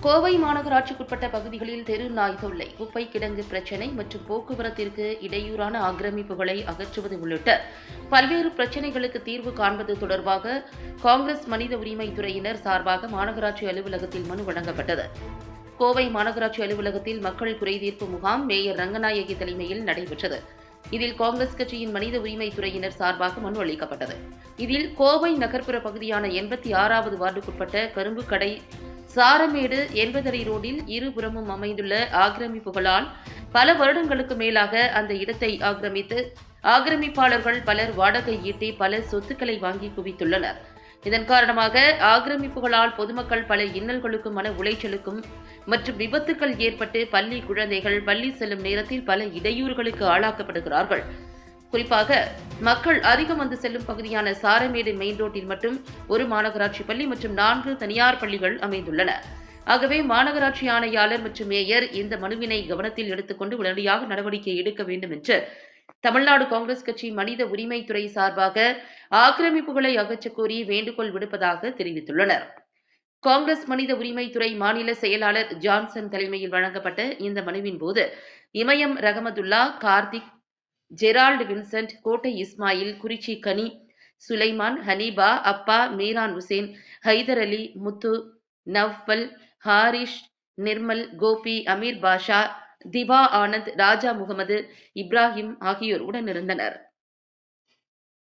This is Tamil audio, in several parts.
கோவை மாநகராட்சிக்குட்பட்ட பகுதிகளில் தெரு நாய் தொல்லை, குப்பை கிடங்கு பிரச்சினை மற்றும் போக்குவரத்திற்கு இடையூறான ஆக்கிரமிப்புகளை அகற்றுவது உள்ளிட்ட பல்வேறு பிரச்சினைகளுக்கு தீர்வு காண்பது தொடர்பாக காங்கிரஸ் மனித உரிமை துறையினர் சார்பாக மாநகராட்சி அலுவலகத்தில் மனு வழங்கப்பட்டது. கோவை மாநகராட்சி அலுவலகத்தில் மக்கள் குறைதீர்ப்பு முகாம் மேயர் ரங்கநாயகி தலைமையில் நடைபெற்றது. இதில் காங்கிரஸ் கட்சியின் மனித உரிமை துறையினர் சார்பாக மனு அளிக்கப்பட்டது. இதில் கோவை நகர்ப்புற பகுதியான 86வது வார்டுக்குட்பட்ட கரும்புக்கடை, சாரமேடு, 80 அடி ரோடில் இருபுறமும் அமைந்துள்ள ஆக்கிரமிப்புகளால் பல வருடங்களுக்கு மேலாக அந்த இடத்தை ஆக்கிரமித்து ஆக்கிரமிப்பாளர்கள் பலர் வாடகை ஈட்டி பல சொத்துக்களை வாங்கி குவித்துள்ளனர். இதன் காரணமாக ஆக்கிரமிப்புகளால் பொதுமக்கள் பல இன்னல்களுக்கும் மன உளைச்சலுக்கும் மற்றும் விபத்துக்கள் ஏற்பட்டு பள்ளி குழந்தைகள் பள்ளி செல்லும் நேரத்தில் பல இடையூறுகளுக்கு ஆளாக்கப்படுகிறார்கள். குறிப்பாக மக்கள் அதிகம் வந்து செல்லும் பகுதியான சாரமேடு மெயின் ரோட்டில் மட்டும் ஒரு மாநகராட்சி பள்ளி மற்றும் 4 தனியார் பள்ளிகள் அமைந்துள்ளன. ஆகவே மாநகராட்சி ஆணையாளர் மற்றும் மேயர் இந்த மனுவினை கவனத்தில் எடுத்துக்கொண்டு உடனடியாக நடவடிக்கை எடுக்க வேண்டும் என்று தமிழ்நாடு காங்கிரஸ் கட்சி மனித உரிமை துறை சார்பாக ஆக்கிரமிப்புகளை அகற்றக் கோரி வேண்டுகோள் விடுப்பதாக தெரிவித்துள்ளனர். காங்கிரஸ் மனித உரிமை துறை மாநில செயலாளர் ஜான்சன் தலைமையில் வழங்கப்பட்ட இந்த மனுவின் போது இமயம் ரஹமதுல்லா, கார்த்திக், ஜெரால்டு வின்சென்ட், கோட்டை இஸ்மாயில், குறிச்சி கனி, சுலைமான், ஹனீபா, அப்பா, மீரான் உசேன், ஹைதர் அலி, முத்து, நவ்பல், ஹாரிஷ், நிர்மல், கோபி, அமீர் பாஷா, திபா ஆனந்த், ராஜா முகமது, இப்ராஹிம் ஆகியோர் உடனிருந்தனர்.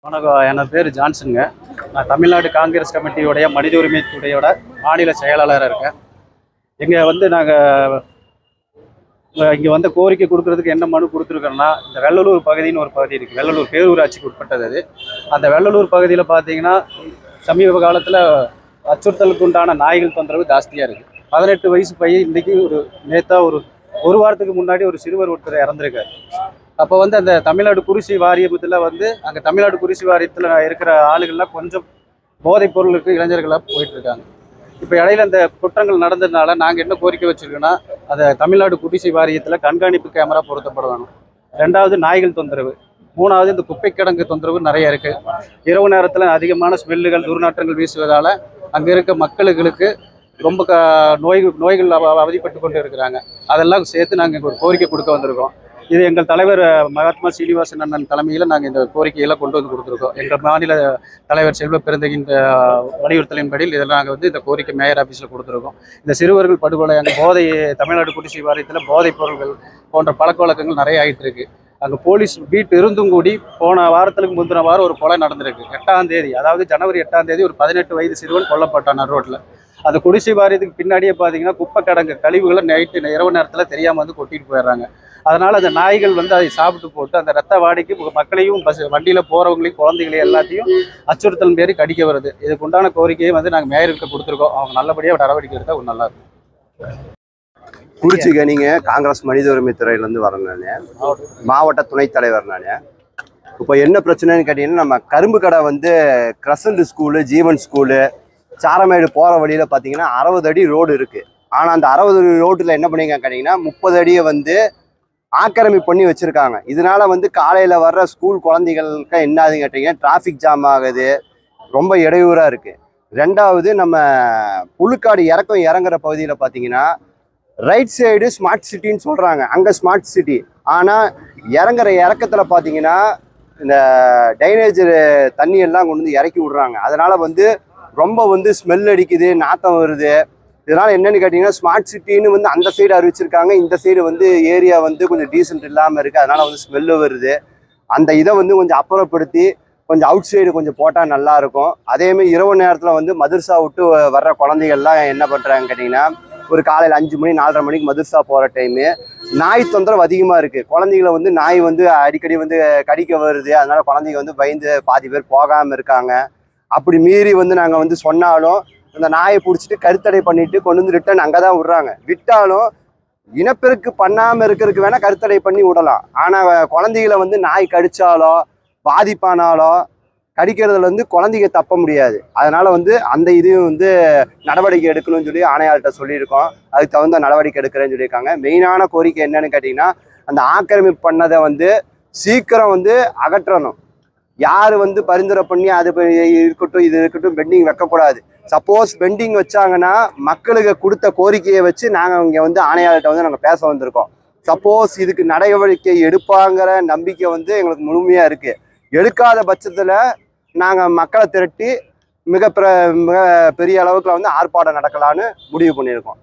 வணக்கம், என் பேர் ஜான்சனுங்க. நான் தமிழ்நாடு காங்கிரஸ் கமிட்டியுடைய மனித உரிமை துறையோட மாநில செயலாளராக இருக்கேன். நாங்கள் இங்கே கோரிக்கை கொடுக்கறதுக்கு என்ன மனு கொடுத்துருக்கோம்னா, இந்த வெள்ளலூர் பகுதின்னு ஒரு பகுதி இருக்குது. வெள்ளலூர் பேரூராட்சிக்கு உட்பட்டது அது. அந்த வெள்ளலூர் பகுதியில் பார்த்தீங்கன்னா சமீப காலத்தில் அச்சுறுத்தலுக்கு உண்டான நாய்கள் தொந்தரவு ஜாஸ்தியாக இருக்குது. 18 வயசு பையன் இன்றைக்கி ஒரு வாரத்துக்கு முன்னாடி ஒரு சிறுவர் ஒருத்தர் இறந்துருக்காரு. அப்போ அந்த தமிழ்நாடு குருசி வாரியத்தில் அங்கே தமிழ்நாடு குருசி வாரியத்தில் இருக்கிற ஆளுகள்லாம் கொஞ்சம் போதைப் பொருளுக்கு இளைஞர்களாக போயிட்டுருக்காங்க. இப்போ இடையில அந்த குற்றங்கள் நடந்ததுனால நாங்கள் என்ன கோரிக்கை வச்சுருக்கோன்னா, அதை தமிழ்நாடு குடிசை வாரியத்தில் கண்காணிப்பு கேமரா பொருத்தப்பட வேணும். 2வது நாய்கள் தொந்தரவு. 3வது இந்த குப்பை கிடங்கு தொந்தரவு நிறைய இருக்குது. இரவு நேரத்தில் அதிகமான ஸ்மெல்லுகள், துர்நாற்றங்கள் வீசுவதால் அங்கே இருக்க மக்களுக்கு ரொம்ப நோய்கள் அவதிப்பட்டு கொண்டு இருக்கிறாங்க. அதெல்லாம் சேர்த்து நாங்கள் ஒரு கோரிக்கை கொடுக்க வந்திருக்கோம். இது எங்கள் தலைவர் மகாத்மா சீனிவாசன் அண்ணன் தலைமையில் நாங்கள் இந்த கோரிக்கையெல்லாம் கொண்டு வந்து கொடுத்துருக்கோம். எங்கள் மாநில தலைவர் செல்வ பெருந்தகின் வலியுறுத்தலின்படி இதெல்லாம் நாங்கள் இந்த கோரிக்கை மேயர் ஆஃபீஸில் கொடுத்துருக்கோம். இந்த சிறுவர்கள் படுகொலை, அங்கே தமிழ்நாடு குடிசை வாரியத்தில் போதைப் பொருட்கள் போன்ற பழக்க வழக்கங்கள் நிறைய ஆகிட்டு இருக்கு. அங்கே போலீஸ் பீட் இருந்தும் கூடி போன வாரத்துக்கு முந்தின வாரம் ஒரு கொலை நடந்திருக்கு. 8ஆம் தேதி, அதாவது ஜனவரி 8ஆம் தேதி ஒரு 18 வயது சிறுவன் கொல்லப்பட்டான் ரோட்டில். அந்த குடிசை வாரியத்துக்கு பின்னாடியே பார்த்தீங்கன்னா குப்பை கிடங்கு கழிவுகளை இரவு நேரத்தில் தெரியாமல் கொட்டிட்டு போயிடுறாங்க. அதனால் அந்த நாய்கள் அதை சாப்பிட்டு போட்டு அந்த ரத்த வாடைக்கு மக்களையும் வண்டியில் போகிறவங்களையும் குழந்தைகளையும் எல்லாத்தையும் அச்சுறுத்தல் பேரி கடிக்க வருது. இதுக்கு உண்டான கோரிக்கையை நாங்கள் மேயர்கிட்ட கொடுத்துருக்கோம். அவங்க நல்லபடியாக நடவடிக்கை எடுத்தால் ஒரு நல்லா இருக்கும். குறிச்சிக்க நீங்கள் காங்கிரஸ் மனித உரிமை துறையிலேருந்து வரேன். நான் மாவட்ட துணைத் தலைவர். நான் இப்போ என்ன பிரச்சனைன்னு கேட்டிங்கன்னா, நம்ம கரும்பு கடை கிரசண்ட் ஸ்கூலு, ஜீவன் ஸ்கூலு, சாரமேடு போகிற வழியில் பார்த்தீங்கன்னா 60 அடி ரோடு இருக்குது. ஆனால் அந்த 60 அடி ரோட்டில் என்ன பண்ணிங்க கேட்டிங்கன்னா 30 அடியை ஆக்கிரமிப்பு பண்ணி வச்சுருக்காங்க. இதனால் காலையில் வர்ற ஸ்கூல் குழந்தைகளுக்கு என்ன ஆகுதுன்னு கேட்டிங்கன்னா டிராஃபிக் ஜாம் ஆகுது, ரொம்ப இடையூறாக இருக்குது. 2வது நம்ம புழுக்காடு இறங்குற பகுதியில் பார்த்தீங்கன்னா ரைட் சைடு ஸ்மார்ட் சிட்டின்னு சொல்கிறாங்க, அங்கே ஸ்மார்ட் சிட்டி. ஆனால் இறக்கத்தில் பார்த்தீங்கன்னா இந்த டைனேஜ் தண்ணியெல்லாம் கொண்டு இறக்கி விட்றாங்க. அதனால் ரொம்ப ஸ்மெல் அடிக்குது, நாத்தம் வருது. இதனால் என்னென்னு கேட்டிங்கன்னா ஸ்மார்ட் சிட்டின்னு அந்த சைடு அறிவிச்சிருக்காங்க. இந்த சைடு ஏரியா கொஞ்சம் டீசென்ட் இல்லாமல் இருக்குது. அதனால் ஸ்மெல்லு வருது. அந்த இதை கொஞ்சம் அப்புறப்படுத்தி கொஞ்சம் அவுட் சைடு கொஞ்சம் போட்டால் நல்லாயிருக்கும். அதேமாதிரி இரவு நேரத்தில் மதர்சா விட்டு வர்ற குழந்தைகள்லாம் என்ன பண்ணுறாங்கன்னு கேட்டிங்கன்னா, ஒரு காலையில் 5 மணி 4:30 மணிக்கு மதர்சா போகிற டைமு நாய் தொந்தரவு அதிகமாக இருக்குது. குழந்தைகளை நாய் அடிக்கடி கடிக்க வருது. அதனால் குழந்தைங்க பயந்து பாதி பேர் போகாமல் இருக்காங்க. அப்படி மீறி நாங்கள் சொன்னாலும் அந்த நாயை பிடிச்சிட்டு கருத்தடை பண்ணிட்டு கொண்டு ரிட்டர்ன் அங்கே தான் விட்றாங்க. விட்டாலும் இனப்பெருக்கு பண்ணாமல் இருக்கிறதுக்கு வேணால் கருத்தடை பண்ணி விடலாம். ஆனால் குழந்தைகளை நாய் கடித்தாலோ பாதிப்பானாலோ கடிக்கிறதுல குழந்தைங்க தப்ப முடியாது. அதனால் அந்த இதையும் நடவடிக்கை எடுக்கணும்னு சொல்லி ஆணையாளர்கிட்ட சொல்லியிருக்கோம். அதுக்கு தகுந்த நடவடிக்கை எடுக்கிறேன்னு சொல்லியிருக்காங்க. மெயினான கோரிக்கை என்னன்னு கேட்டிங்கன்னா, அந்த ஆக்கிரமிப்பு பண்ணதை சீக்கிரம் அகற்றணும். யார் பரிந்துரை பண்ணி அது இருக்கட்டும் இது இருக்கட்டும் பெண்டிங் வைக்கக்கூடாது. சப்போஸ் பெண்டிங் வச்சாங்கன்னா மக்களுக்கு கொடுத்த கோரிக்கையை வச்சு நாங்கள் இங்கே வந்து ஆணையாளர்கிட்ட வந்து நாங்கள் பேச வந்திருக்கோம். சப்போஸ் இதுக்கு நடவடிக்கை எடுப்பாங்கிற நம்பிக்கை வந்து எங்களுக்கு முழுமையாக இருக்குது. எடுக்காத பட்சத்தில் நாங்கள் மக்களை திரட்டி மிக பெரிய அளவுக்கு வந்து ஆர்ப்பாட்டம் நடக்கலான்னு முடிவு பண்ணியிருக்கோம்.